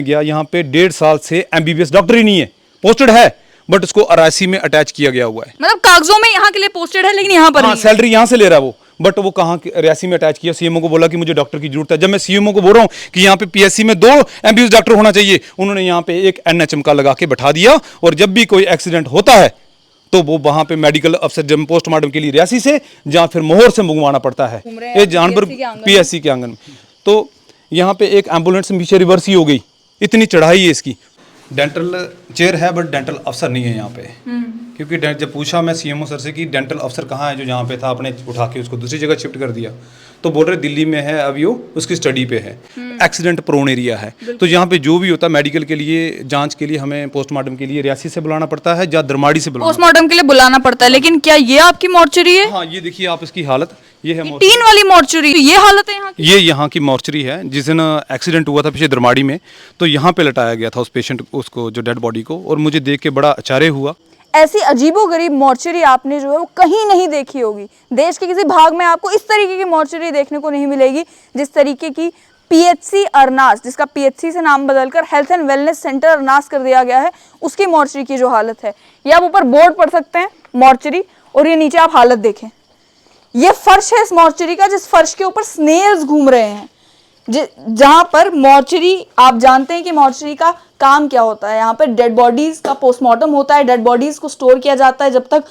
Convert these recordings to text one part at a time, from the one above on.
गया यहाँ पे 1.5 साल से एमबीबीएस डॉक्टर ही नहीं है, पोस्टेड है बट उसको अरासी में अटैच किया गया हुआ है। मतलब कागजों में यहाँ के लिए पोस्टेड है लेकिन यहाँ पर हाँ, नहीं है। सैलरी यहाँ से ले रहा है वो, बट वो कहाँ रियासी में अटैच किया। सीएमओ को बोला कि मुझे डॉक्टर की जरूरत है। जब मैं सीएमओ को बोल रहा हूँ कि यहाँ पे पीएससी में 2 एमबीबीएस डॉक्टर होना चाहिए, उन्होंने यहाँ पे एक एनएचएम का लगा के बैठा दिया। और जब भी कोई एक्सीडेंट होता है तो वो वहां पे मेडिकल अफसर जब पोस्टमार्टम के लिए रियासी से या फिर मोहर से मंगवाना पड़ता है, ये जानवर पीएससी के आंगन में। तो यहाँ पे एक एम्बुलेंस पीछे रिवर्स ही हो गई, इतनी चढ़ाई है इसकी। डेंटल चेयर है बट डेंटल अफसर नहीं है यहाँ पे, क्योंकि जब पूछा मैं सीएमओ सर से कि डेंटल अफसर कहाँ है जो यहाँ पे था, आपने उठा के उसको दूसरी जगह शिफ्ट कर दिया, तो बोल रहे दिल्ली में है, अभी वो उसकी स्टडी पे है, एक्सीडेंट प्रोन एरिया है। तो यहाँ पे जो भी होता है मेडिकल के लिए जांच के लिए हमें पोस्टमार्टम के लिए रियासी से बुलाना पड़ता है या दरमाड़ी से बुलाना पोस्टमार्टम के लिए बुलाना पड़ता है। लेकिन क्या ये आपकी मॉर्चरी है? हाँ, ये देखिए आप इसकी हालत, ये है टीन वाली मॉर्चरी, ये हालत है यहाँ की? ये यहाँ की मॉर्चरी है। जिस दिन एक्सीडेंट हुआ था पीछे दरमाड़ी में, तो यहाँ पे लटाया गया था उस पेशेंट उसको, जो डेड बॉडी को, और मुझे देख के बड़ा आश्चर्य हुआ। ऐसी अजीबोगरीब मॉर्चरी आपने जो है वो कहीं नहीं देखी होगी। देश के किसी भाग में आपको इस तरीके की मॉर्चरी देखने को नहीं मिलेगी जिस तरीके की पीएचसी अरनास, जिसका पीएचसी से नाम बदलकर health and wellness centre Arnas कर दिया गया है, उसकी मॉर्चरी की जो हालत है। ये आप ऊपर बोर्ड पढ़ सकते हैं मॉर्चरी, और ये नीचे आप हालत देखें। ये फर्श है इस मॉर्चरी का, जिस फर्श के ऊपर स्नेल्स घूम रहे हैं। जहां पर मॉर्चरी, आप जानते हैं कि मॉर्चरी का काम क्या होता है। यहाँ पर डेड बॉडीज का पोस्टमार्टम होता है, डेड बॉडीज को स्टोर किया जाता है जब तक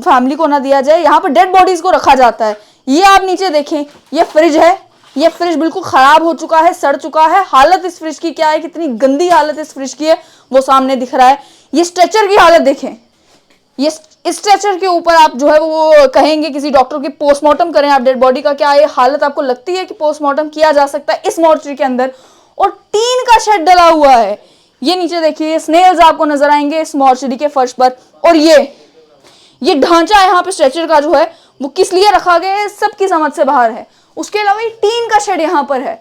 फैमिली को ना दिया जाए। यहाँ पर डेड बॉडीज को रखा जाता है। ये आप नीचे देखें, ये फ्रिज है, ये फ्रिज बिल्कुल खराब हो चुका है, सड़ चुका है। हालत इस फ्रिज की क्या है, कितनी गंदी हालत इस फ्रिज की है वो सामने दिख रहा है। ये स्ट्रेचर की हालत देखें, ये स्ट्रेचर के ऊपर आप जो है वो कहेंगे किसी डॉक्टर की पोस्टमार्टम करें आप डेड बॉडी का, क्या ये हालत आपको लगती है कि पोस्टमार्टम किया जा सकता है इस मॉर्चरी के अंदर? और टीन का शेड डला हुआ है। ये नीचे देखिए, स्नेल्स आपको नजर आएंगे इस मॉर्चरी के फर्श पर। और ये ढांचा यहाँ पे स्ट्रेचर का जो है वो किस लिए रखा गया है सबकी समझ से बाहर है। उसके अलावा ये टीन का शेड यहाँ पर है।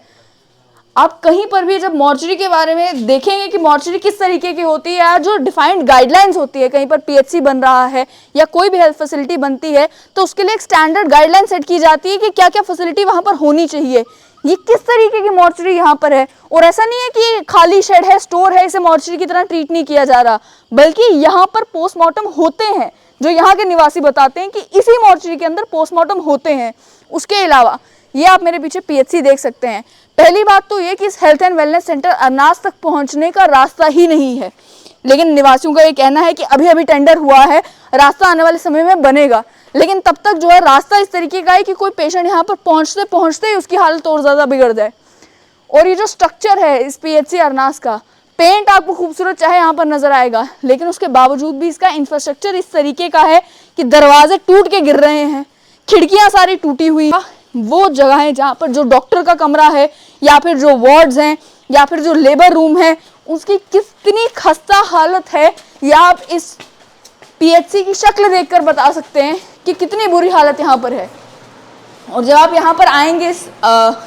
आप कहीं पर भी जब मॉर्चरी के बारे में देखेंगे कि मॉर्चरी किस तरीके की होती है, या जो डिफाइंड गाइडलाइंस होती है, कहीं पर पीएचसी बन रहा है या कोई भी हेल्थ फैसिलिटी बनती है तो उसके लिए एक स्टैंडर्ड गाइडलाइन सेट की जाती है कि क्या क्या फैसिलिटी वहां पर होनी चाहिए। ये किस तरीके की मॉर्चरी यहाँ पर है। और ऐसा नहीं है कि खाली शेड है, स्टोर है, इसे मॉर्चरी की तरह ट्रीट नहीं किया जा रहा, बल्कि यहाँ पर पोस्टमार्टम होते हैं। जो यहाँ के निवासी बताते हैं कि इसी मॉर्चरी के अंदर पोस्टमार्टम होते हैं। उसके अलावा ये आप मेरे पीछे पीएचसी देख सकते हैं। पहली बात तो ये कि इस health and wellness centre Arnas तक पहुंचने का रास्ता ही नहीं है, लेकिन निवासियों का ये कहना है कि अभी अभी टेंडर हुआ है, रास्ता आने वाले समय में बनेगा। लेकिन तब तक जो है रास्ता इस तरीके का है कि कोई पेशेंट यहाँ पर पहुंचते पहुंचते ही उसकी हालत और ज़्यादा बिगड़ जाए। और ये जो स्ट्रक्चर है इस पीएचसी अरनास का, पेंट आपको खूबसूरत चाहे यहाँ पर नजर आएगा, लेकिन उसके बावजूद भी इसका इंफ्रास्ट्रक्चर इस तरीके का है कि दरवाजे टूट के गिर रहे हैं, खिड़कियाँ सारी टूटी हुई। वो जगह है जहाँ पर जो डॉक्टर का कमरा है, या फिर जो वार्ड्स हैं, या फिर जो लेबर रूम है, उसकी कितनी खस्ता हालत है, या आप इस पीएचसी की शक्ल देखकर बता सकते हैं कि कितनी बुरी हालत यहाँ पर है। और जब आप यहाँ पर आएंगे इस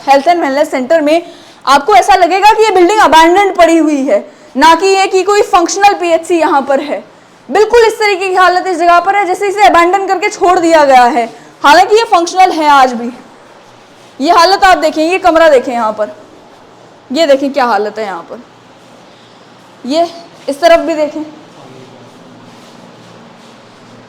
हेल्थ एंड वेलनेस सेंटर में, आपको ऐसा लगेगा कि ये बिल्डिंग अबैंडन्ड पड़ी हुई है, ना कि ये कि कोई फंक्शनल पीएचसी यहाँ पर है। बिल्कुल इस तरीके की हालत इस जगह पर है जैसे इसे अबैंडन करके छोड़ दिया गया है, हालांकि ये फंक्शनल है आज भी। ये हालत आप देखें, ये कमरा देखें यहाँ पर, ये देखें क्या हालत है यहाँ पर। ये इस तरफ भी देखें,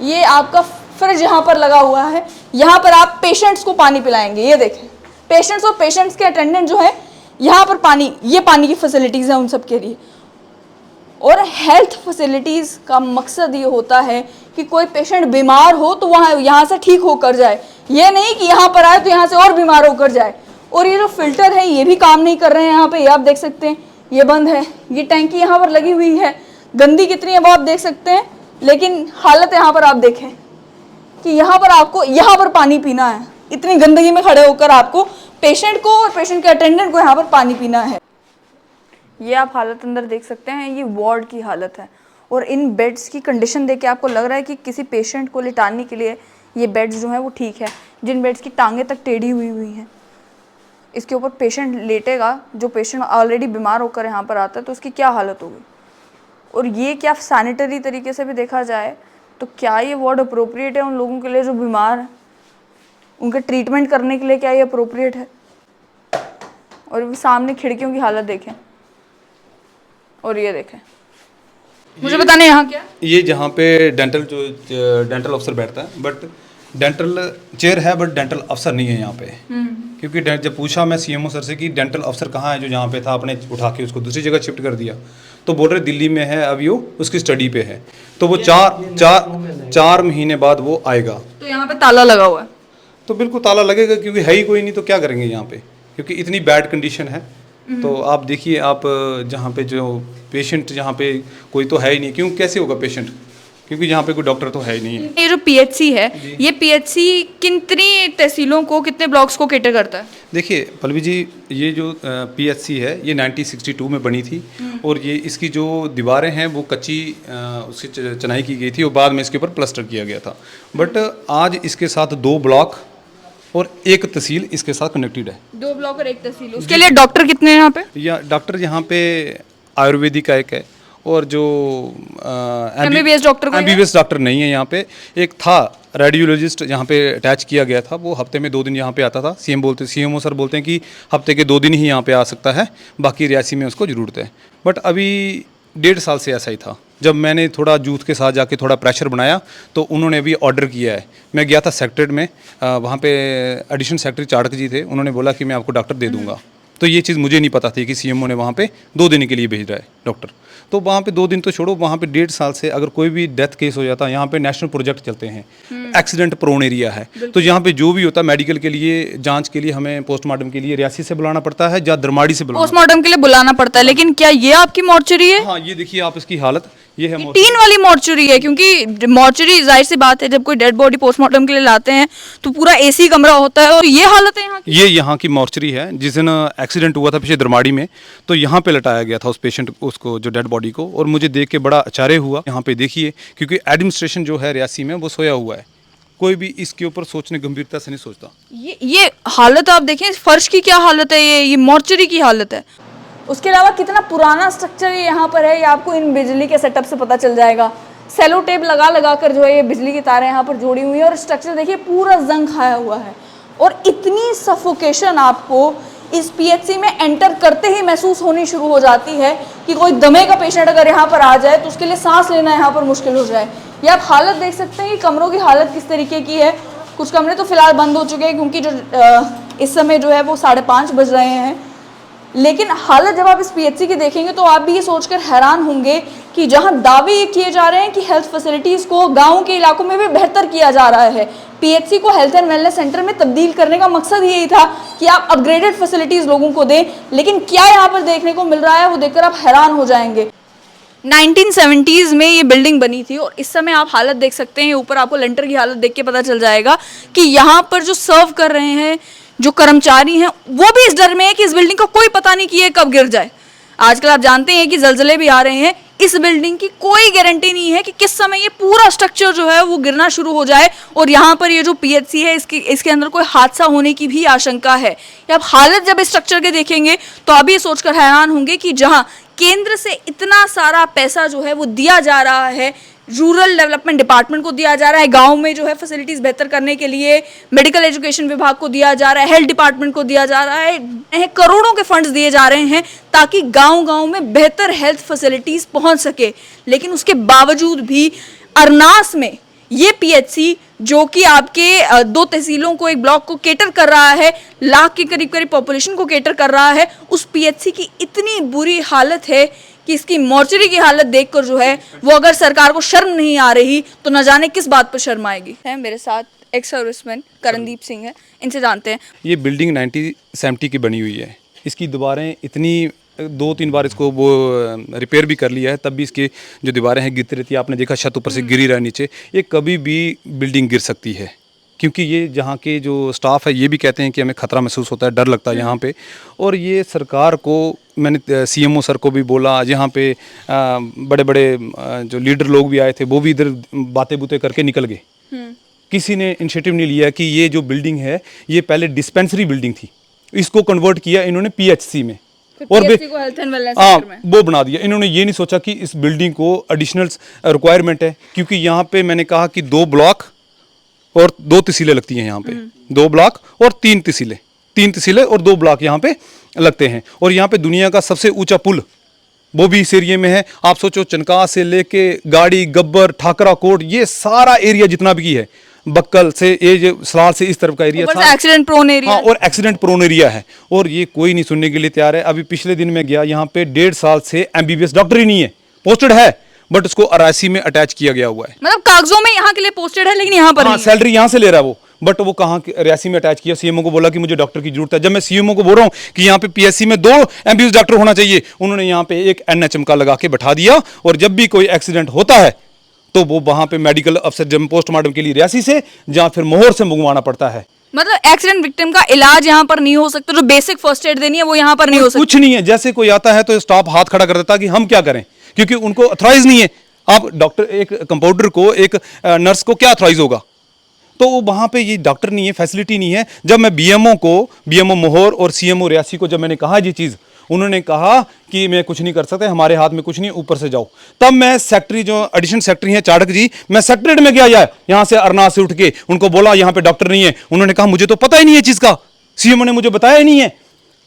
ये आपका फ्रिज यहाँ पर लगा हुआ है, यहाँ पर आप पेशेंट्स को पानी पिलाएंगे। ये देखें, पेशेंट्स और पेशेंट्स के अटेंडेंट जो है यहाँ पर पानी, ये पानी की फैसिलिटीज है उन सब के लिए। और हेल्थ फैसिलिटीज़ का मकसद ये होता है कि कोई पेशेंट बीमार हो तो वहाँ यहाँ से ठीक होकर जाए, ये नहीं कि यहाँ पर आए तो यहाँ से और बीमार होकर जाए। और ये जो फिल्टर है ये भी काम नहीं कर रहे हैं यहाँ पे, ये आप देख सकते हैं, ये बंद है। ये टैंकी यहाँ पर लगी हुई है, गंदी कितनी है वो आप देख सकते हैं, लेकिन हालत यहाँ पर आप देखें कि यहाँ पर आपको यहाँ पर पानी पीना है, इतनी गंदगी में खड़े होकर आपको पेशेंट को और पेशेंट के अटेंडेंट को यहाँ पर पानी पीना है। ये आप हालत अंदर देख सकते हैं, ये वार्ड की हालत है। और इन बेड्स की कंडीशन देख के आपको लग रहा है कि किसी पेशेंट को लिटाने के लिए ये बेड्स जो हैं वो ठीक है। जिन बेड्स की टांगें तक टेढ़ी हुई हैं, इसके ऊपर पेशेंट लेटेगा, जो पेशेंट ऑलरेडी बीमार होकर यहाँ पर आता है, तो उसकी क्या हालत होगी। और ये क्या सैनिटरी तरीके से भी देखा जाए तो क्या ये वार्ड अप्रोप्रिएट है उन लोगों के लिए जो बीमार हैं, उनके ट्रीटमेंट करने के लिए क्या ये अप्रोप्रिएट है। और सामने खिड़कियों की हालत देखें, और ये देखें, मुझे बताने यहाँ क्या? ये जहाँ पे डेंटल अफसर बैठता है, बट डेंटल चेयर है बट डेंटल अफसर नहीं है यहाँ पे। क्योंकि जब पूछा मैं सीएमओ सर से कि डेंटल अफसर कहाँ है जो यहाँ पे था, आपने उठा के उसको दूसरी जगह शिफ्ट कर दिया, तो बोल रहे दिल्ली में है, अभी वो उसकी स्टडी पे है, तो वो चार महीने बाद वो आएगा। तो यहाँ पे ताला लगा हुआ है। तो बिल्कुल ताला लगेगा, क्योंकि है ही कोई नहीं तो क्या करेंगे यहाँ पे, क्योंकि इतनी बैड कंडीशन है। तो आप देखिए, आप जहाँ पे जो पेशेंट, जहाँ पे कोई तो है ही नहीं, क्यों कैसे होगा पेशेंट, क्योंकि यहाँ पे कोई डॉक्टर तो है ही नहीं है। ये जो पीएचसी है, ये पीएचसी कितनी तहसीलों को, कितने ब्लॉक्स को कैटर करता है? देखिए पल्लवी जी, ये जो पीएचसी है ये 1962 में बनी थी, और ये इसकी जो दीवारें हैं वो कच्ची उसकी चनाई की गई थी, और बाद में इसके ऊपर प्लास्टर किया गया था। बट आज इसके साथ 2 ब्लॉक और 1 तहसील इसके साथ कनेक्टेड है। 2 ब्लॉक और 1 तहसील। उसके लिए डॉक्टर कितने हैं यहाँ पे? या डॉक्टर यहाँ पे आयुर्वेदिक का एक है, और जो एमबीबीएस डॉक्टर कोई है? एमबीबीएस डॉक्टर नहीं है यहाँ पे। एक था रेडियोलॉजिस्ट, यहाँ पे अटैच किया गया था, वो हफ्ते में 2 दिन यहाँ पे आता था। सीएमओ सर बोलते हैं कि हफ्ते के 2 दिन ही यहाँ पे आ सकता है, बाकी रियासी में उसको ज़रूरत है। बट अभी 1.5 साल से ऐसा ही था। जब मैंने थोड़ा यूथ के साथ जाके थोड़ा प्रेशर बनाया, तो उन्होंने अभी ऑर्डर किया है। मैं गया था सेक्रेटरीट में, वहाँ पे एडिशनल सेक्रेटरी चाड़क जी थे, उन्होंने बोला कि मैं आपको डॉक्टर दे दूंगा। तो ये चीज़ मुझे नहीं पता थी कि सीएमओ ने वहाँ पे 2 दिन के लिए भेज रहा है डॉक्टर। तो वहाँ पे 2 दिन तो छोड़ो, वहाँ पे 1.5 साल से अगर कोई भी डेथ केस हो जाता है, यहाँ पे नेशनल प्रोजेक्ट चलते हैं, एक्सीडेंट प्रोन एरिया है, तो यहाँ पे जो भी होता है मेडिकल के लिए, जांच के लिए, हमें पोस्टमार्टम के लिए रियासी से बुलाना पड़ता है या दरमाड़ी से बुलाना। पोस्टमार्टम के लिए बुलाना पड़ता है, लेकिन क्या ये आपकी मॉर्चरी है? हाँ, ये देखिए आप इसकी हालत, ये है टीन वाली मॉर्चरी है, क्योंकि मॉर्चरी जाहिर सी बात है, जब कोई डेड बॉडी पोस्टमार्टम के लिए लाते हैं तो पूरा एसी कमरा होता है, और ये हालत है यहाँ की। ये यहाँ की मॉर्चरी है। जिस दिन एक्सीडेंट हुआ था पीछे दरमाड़ी में, तो यहाँ पे लटाया गया था उस पेशेंट, उसको जो डेड बॉडी को, और मुझे देख के बड़ा आश्चर्य हुआ। यहाँ पे देखिए, क्योंकि एडमिनिस्ट्रेशन जो है रियासी में वो सोया हुआ है, कोई भी इसके ऊपर सोचने गंभीरता से नहीं सोचता। ये हालत आप देखें, फर्श की क्या हालत है, ये मॉर्चरी की हालत है। उसके अलावा कितना पुराना स्ट्रक्चर यहाँ पर है, ये आपको इन बिजली के सेटअप से पता चल जाएगा। सेलो टेप लगा लगा कर जो है ये बिजली की तारें यहाँ पर जोड़ी हुई है, और स्ट्रक्चर देखिए पूरा जंग खाया हुआ है। और इतनी सफोकेशन आपको इस पीएचसी में एंटर करते ही महसूस होनी शुरू हो जाती है कि कोई दमे का पेशेंट अगर यहाँ पर आ जाए तो उसके लिए सांस लेना यहाँ पर मुश्किल हो जाए। ये आप हालत देख सकते हैं कि कमरों की हालत किस तरीके की है। कुछ कमरे तो फिलहाल बंद हो चुके हैं, क्योंकि जो इस समय जो है वो 5:30 बज रहे हैं। लेकिन हालत जब आप इस पीएचसी की देखेंगे तो आप भी ये सोचकर हैरान होंगे कि जहां दावे ये किए जा रहे हैं कि हेल्थ फैसिलिटीज़ को गांव के इलाकों में भी बेहतर किया जा रहा है, पीएचसी को हेल्थ एंड वेलनेस सेंटर में तब्दील करने का मकसद यही था कि आप अपग्रेडेड फैसिलिटीज़ लोगों को दें। लेकिन क्या यहाँ पर देखने को मिल रहा है वो देखकर आप हैरान हो जाएंगे। 1970s में ये बिल्डिंग बनी थी, और इस समय आप हालत देख सकते हैं, ऊपर आपको लेंटर की हालत देख के पता चल जाएगा कि यहाँ पर जो सर्व कर रहे हैं जो कर्मचारी हैं वो भी इस डर में है कि इस बिल्डिंग का कोई पता नहीं कि ये कब गिर जाए। आजकल आप जानते हैं कि जलजले भी आ रहे हैं, इस बिल्डिंग की कोई गारंटी नहीं है कि किस समय ये पूरा स्ट्रक्चर जो है वो गिरना शुरू हो जाए, और यहाँ पर ये जो पीएचसी है इसके अंदर कोई हादसा होने की भी आशंका है। आप हालत जब इस स्ट्रक्चर के देखेंगे तो आप ये सोचकर हैरान होंगे कि जहाँ केंद्र से इतना सारा पैसा जो है वो दिया जा रहा है, रूरल डेवलपमेंट डिपार्टमेंट को दिया जा रहा है, गांव में जो है फैसिलिटीज़ बेहतर करने के लिए मेडिकल एजुकेशन विभाग को दिया जा रहा है, हेल्थ डिपार्टमेंट को दिया जा रहा है, करोड़ों के फंड्स दिए जा रहे हैं ताकि गांव-गांव में बेहतर हेल्थ फैसिलिटीज़ पहुंच सके। लेकिन उसके बावजूद भी अरनास में ये पीएचसी, जो कि आपके 2 तहसीलों को, एक ब्लॉक को केटर कर रहा है, लाख के करीब करीब पॉपुलेशन को केटर कर रहा है, उस पीएचसी की इतनी बुरी हालत है कि इसकी मॉर्चरी की हालत देखकर जो है वो अगर सरकार को शर्म नहीं आ रही तो न जाने किस बात पर शर्म आएगी। है मेरे साथ एक्स सर्विसमैन करणदीप सिंह है, इनसे जानते हैं। ये बिल्डिंग 1970 की बनी हुई है। इसकी दीवारें इतनी 2-3 बार इसको वो रिपेयर भी कर लिया है, तब भी इसकी जो दीवारें हैं गिरती रहती है। आपने देखा छत ऊपर से गिरी रहा नीचे, ये कभी भी बिल्डिंग गिर सकती है, क्योंकि ये जहाँ के जो स्टाफ है ये भी कहते हैं कि हमें खतरा महसूस होता है, डर लगता है यहाँ पे। और ये सरकार को, मैंने सीएमओ सर को भी बोला, यहाँ पे बड़े बड़े जो लीडर लोग भी आए थे वो भी इधर बातें बूतें करके निकल गए। किसी ने इनिशिएटिव नहीं लिया कि ये जो बिल्डिंग है ये पहले डिस्पेंसरी बिल्डिंग थी, इसको कन्वर्ट किया इन्होंने पीएचसी में, और वो बना दिया। इन्होंने ये नहीं सोचा कि इस बिल्डिंग को एडिशनल रिक्वायरमेंट है, क्योंकि यहाँ पे मैंने कहा कि 2 ब्लॉक और 2 तहसीलें लगती हैं यहाँ पे, 2 ब्लॉक और 3 तहसीलें और 2 ब्लॉक यहाँ पे लगते हैं। और यहाँ पे दुनिया का सबसे ऊंचा पुल वो भी इस एरिया में है। आप सोचो चनका से लेके गाड़ी गब्बर ठाकरा कोट ये सारा एरिया जितना भी है, बक्कल से ये जो सलाल से इस तरफ का एरिया था, एक्सीडेंट प्रोन एरिया। हाँ, और एक्सीडेंट प्रोन एरिया है और ये कोई नहीं सुनने के लिए तैयार है। अभी पिछले दिन मैं गया, यहाँ पे 1.5 साल से MBBS डॉक्टर ही नहीं है, पोस्टेड है बट उसको अरासी में अटैच किया गया हुआ है। मतलब कागजों में यहाँ के लिए पोस्टेड है लेकिन यहाँ पर हाँ, नहीं है। सैलरी यहाँ से ले रहा है वो, बट वो कहाँ रियासी में अटैच किया। सीएमओ को बोला कि मुझे डॉक्टर की जरूरत है। जब मैं सीएमओ को बोल रहा हूँ कि यहाँ पे PSC में 2 MBBS डॉक्टर होना चाहिए, उन्होंने यहाँ पे एक NHM का लगा के बैठा दिया और जब भी कोई एक्सीडेंट होता है तो वो वहां पे मेडिकल अफसर जब पोस्टमार्टम के लिए रियासी से या फिर मोहर से मंगवाना पड़ता है। मतलब एक्सीडेंट विक्टिम का इलाज यहाँ पर नहीं हो सकता, जो बेसिक फर्स्ट एड देनी है वो यहाँ पर नहीं हो सकती। कुछ नहीं है, जैसे कोई आता है तो स्टाफ हाथ खड़ा कर देता कि हम क्या करें, क्योंकि उनको अथॉराइज नहीं है। आप डॉक्टर, एक कंपाउंडर को, एक नर्स को क्या अथॉराइज होगा? तो वहां पे ये डॉक्टर नहीं है, फैसिलिटी नहीं है। जब मैं BMO मोहर और CMO रियासी को जब मैंने कहा ये चीज़, उन्होंने कहा कि मैं कुछ नहीं कर सकते, हमारे हाथ में कुछ नहीं, ऊपर से जाओ। तब मैं सेक्रेटरी, जो एडिशनल सेक्रेटरी हैं चाड़क जी, मैं सेक्रेटरीट में गया जाए यहाँ से अरनाथ से उठ के, उनको बोला यहाँ पे डॉक्टर नहीं है। उन्होंने कहा मुझे तो पता ही नहीं है चीज़ का, CMO ने मुझे बताया ही नहीं है।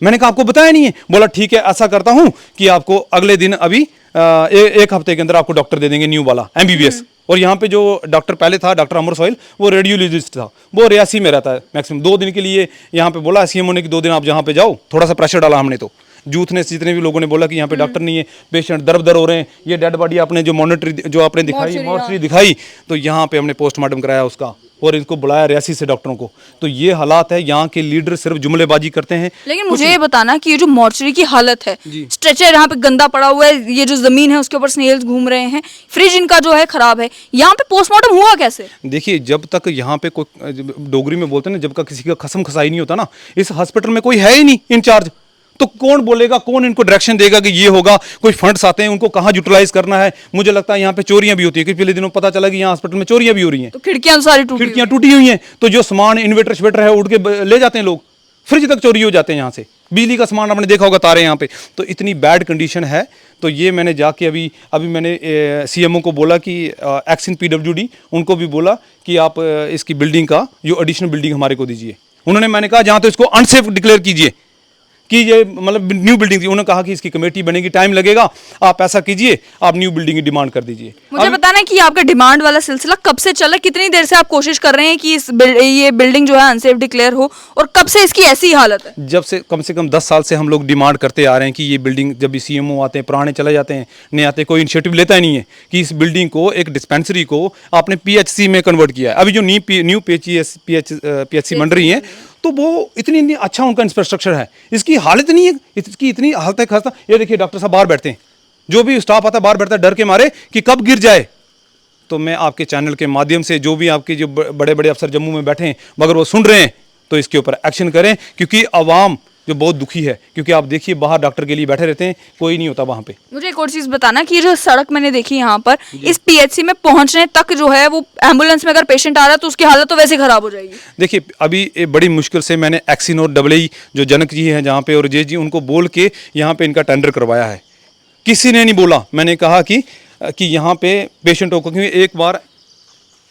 मैंने कहा आपको बताया नहीं है? बोला ठीक है, ऐसा करता हूँ कि आपको अगले दिन अभी एक हफ्ते के अंदर आपको डॉक्टर दे देंगे न्यू वाला MBBS। और यहाँ पे जो डॉक्टर पहले था, डॉक्टर अमर सोहेल, वो रेडियोलॉजिस्ट था, वो रियासी में रहता है मैक्सिमम। 2 दिन के लिए यहाँ पे बोला CMO ने कि 2 दिन आप यहाँ पे जाओ। थोड़ा सा प्रेशर डाला हमने, तो यूथ ने, जितने भी लोगों ने बोला कि यहाँ पे डॉक्टर नहीं है, पेशेंट दर हो रहे हैं, ये डेड बॉडी आपने जो मॉनिटरी जो आपने दिखाई, मॉर्चरी दिखाई, तो यहाँ पे हमने पोस्टमार्टम कराया उसका और इनको बुलाया रियासी से डॉक्टरों को। तो ये हालात है, यहाँ के लीडर सिर्फ जुमलेबाजी करते हैं। लेकिन मुझे ये बताना कि ये जो मॉर्चरी की हालत है, स्ट्रेचर यहाँ पे गंदा पड़ा हुआ है, ये जो जमीन है उसके ऊपर स्नेल्स घूम रहे हैं, फ्रिज इनका जो है खराब है, यहाँ पे पोस्टमार्टम हुआ कैसे? देखिए, जब तक यहाँ पे कोई, डोगरी में बोलते हैं ना, जब तक किसी का खसम खसाई नहीं होता ना, इस हॉस्पिटल में कोई है ही नहीं इंचार्ज, तो कौन बोलेगा, कौन इनको डायरेक्शन देगा कि ये होगा? कोई फंड्स आते हैं, उनको कहाँ यूटिलाइज करना है। मुझे लगता है यहाँ पे चोरियां भी होती है, क्योंकि पिछले दिनों पता चला कि यहाँ हॉस्पिटल में चोरियां भी हो रही हैं। तो खिड़कियां सारी टूटी हुई हैं, तो जो सामान इन्वर्टर शिवेटर है उड़ के ले जाते हैं लोग, फ्रिज तक चोरी हो जाते हैं यहाँ से, बिजली का सामान आपने देखा होगा, तारे यहाँ पे। तो इतनी बैड कंडीशन है। तो ये मैंने जाके अभी मैंने CMO को बोला कि एक्सिन PWD, उनको भी बोला कि आप इसकी बिल्डिंग का जो एडिशनल बिल्डिंग हमारे को दीजिए। उन्होंने, मैंने कहा जहाँ तो इसको अनसेफ डिक्लेयर कीजिए कि ये मतलब न्यू बिल्डिंग थी। उन्होंने कहा कि इसकी कमेटी बनेगी, टाइम लगेगा, आप ऐसा कीजिए, आप न्यू बिल्डिंग की डिमांड कर दीजिए। मुझे बताना है कि आपका डिमांड वाला सिलसिला कब से चला, कितनी देर से आप कोशिश कर रहे हैं कि ये बिल्डिंग जो है अनसेफ डिक्लेयर हो, और कब से इसकी ऐसी हालत है? जब से कम 10 साल से हम लोग डिमांड करते आ रहे हैं कि ये बिल्डिंग, जब भी CMO आते हैं, पुराने चले जाते हैं, नए आते, कोई इनिशिएटिव लेता ही नहीं है कि इस बिल्डिंग को, एक डिस्पेंसरी को आपने PHC में कन्वर्ट किया है। अभी जो न्यू PHC बन रही है, तो वो इतनी अच्छा उनका इंफ्रास्ट्रक्चर है, इसकी हालत नहीं है, इसकी इतनी हालत है खस्ता। ये देखिए, डॉक्टर साहब बाहर बैठते हैं, जो भी स्टाफ आता है बाहर बैठता है, डर के मारे कि कब गिर जाए। तो मैं आपके चैनल के माध्यम से, जो भी आपके जो बड़े बड़े अफसर जम्मू में बैठे हैं, मगर वो सुन रहे हैं, तो इसके ऊपर एक्शन करें, क्योंकि आवाम जो बहुत दुखी है, क्योंकि आप देखिए बाहर डॉक्टर के लिए बैठे रहते हैं, कोई नहीं होता वहाँ पे। मुझे एक और चीज़ बताना कि ये जो सड़क मैंने देखी यहाँ पर, इस PHC में पहुँचने तक जो है, वो एम्बुलेंस में अगर पेशेंट आ रहा है तो उसकी हालत तो वैसे खराब हो जाएगी। देखिए, अभी बड़ी मुश्किल से मैंने एक्सिन और AA जो जनक जी हैं जहाँ पे, और जे जी, उनको बोल के यहाँ पे इनका टेंडर करवाया है। किसी ने नहीं बोला। मैंने कहा कि यहाँ पे पेशेंटों को, क्योंकि एक बार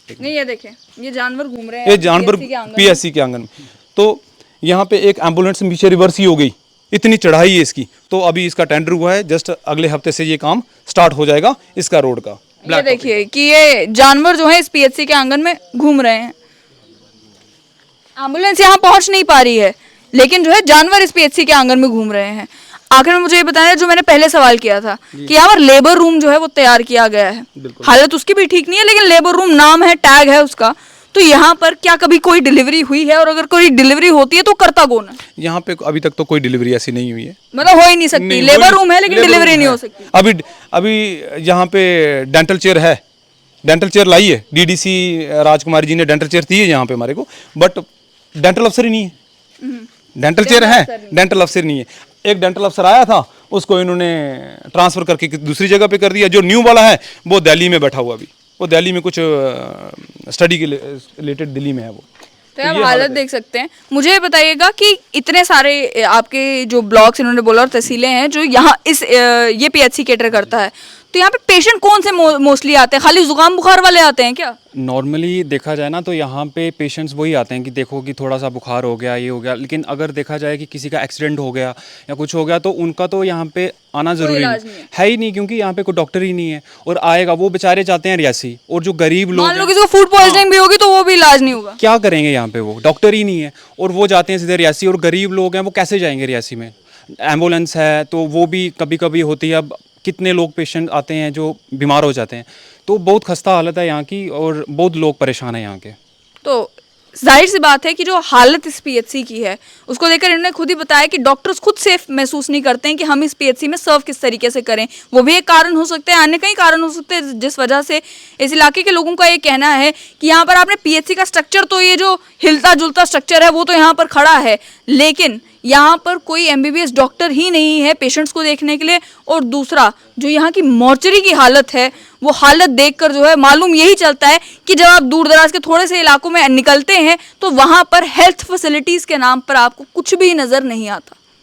नहीं, ये देखें, ये जानवर घूम रहे हैं, ये जानवर PHC के आंगन में, तो यहाँ पे एक एम्बुलेंस पीछे रिवर्स ही हो गई, इतनी चढ़ाई है इसकी। तो अभी इसका टेंडर हुआ है, जस्ट अगले हफ्ते से ये काम स्टार्ट हो जाएगा इसका रोड का। ये देखिए कि ये जानवर जो है इस PHC के आंगन में घूम रहे हैं, एम्बुलेंस यहाँ पहुंच नहीं पा रही है, लेकिन जो है जानवर इस PHC के आंगन में घूम रहे हैं। आखिर में मुझे ये बताना है, जो मैंने पहले सवाल किया था कि यहाँ पर लेबर रूम जो है वो तैयार किया गया है, हालत उसकी भी ठीक नहीं है, लेकिन लेबर रूम नाम है, टैग है उसका, तो यहाँ पर क्या कभी कोई डिलीवरी हुई है? और अगर कोई डिलीवरी होती है तो करता कौन है? यहाँ पे अभी तक तो कोई डिलीवरी ऐसी नहीं हुई है, मतलब हो ही नहीं सकती। लेबर रूम है लेकिन डिलीवरी नहीं हो सकती। अभी यहाँ पे डेंटल चेयर है, डेंटल चेयर लाई है, DDC राजकुमारी जी ने डेंटल चेयर दी है यहाँ पे हमारे को, बट डेंटल अफसर ही नहीं है। डेंटल चेयर है, डेंटल अफसर नहीं है। एक डेंटल अफसर आया था, उसको इन्होंने ट्रांसफर करके दूसरी जगह पे कर दिया। जो न्यू वाला है वो दिल्ली में बैठा हुआ, अभी वो दिल्ली में कुछ स्टडी के रिलेटेड दिल्ली में है वो। तो आप हालत देख सकते हैं। मुझे ये बताइएगा कि इतने सारे आपके जो ब्लॉक्स इन्होंने बोला और तहसीलें हैं जो यहाँ इस ये PHC कैटर करता है, तो यहाँ पे पेशेंट कौन से मोस्टली आते हैं? खाली जुकाम बुखार वाले आते हैं क्या? नॉर्मली देखा जाए ना तो यहाँ पे पेशेंट्स वही आते हैं कि देखो कि थोड़ा सा बुखार हो गया, ये हो गया, लेकिन अगर देखा जाए कि किसी का एक्सीडेंट हो गया या कुछ हो गया तो उनका तो यहाँ पे आना ज़रूरी इलाज नहीं नहीं है ही नहीं, क्योंकि यहाँ पे कोई डॉक्टर ही नहीं है और आएगा वो बेचारे जाते हैं रियासी, और जो गरीब लोग मान लो हैं, किसी को फूड पॉइजनिंग भी होगी तो वो भी इलाज नहीं होगा। क्या करेंगे यहाँ पे, वो डॉक्टर ही नहीं है और वो जाते हैं सीधे रियासी, और गरीब लोग हैं वो कैसे जाएंगे रियासी में? एम्बुलेंस है तो वो भी कभी कभी होती है, अब कितने लोग पेशेंट आते हैं जो बीमार हो जाते हैं, तो बहुत खस्ता हालत है यहाँ की और बहुत लोग परेशान हैं यहाँ के। तो जाहिर सी बात है कि जो हालत इस पीएचसी की है उसको देखकर इन्होंने खुद ही बताया कि डॉक्टर्स खुद सेफ महसूस नहीं करते हैं कि हम इस पीएचसी में सर्व किस तरीके से करें। वो भी एक कारण हो सकते हैं, अन्य कई कारण हो सकते हैं जिस वजह से इस इलाके के लोगों का ये कहना है कि यहाँ पर आपने पीएचसी का स्ट्रक्चर, तो ये जो हिलता जुलता स्ट्रक्चर है वो तो यहाँ पर खड़ा है, लेकिन यहाँ पर कोई एमबीबीएस डॉक्टर ही नहीं है पेशेंट्स को देखने के लिए। और दूसरा जो यहाँ की मॉर्चरी की हालत है, वो हालत देखकर जो है मालूम यही चलता है कि जब आप दूर दराज के थोड़े से इलाकों में निकलते हैं तो वहाँ पर हेल्थ फैसिलिटीज़ के नाम पर आपको कुछ भी नज़र नहीं आता।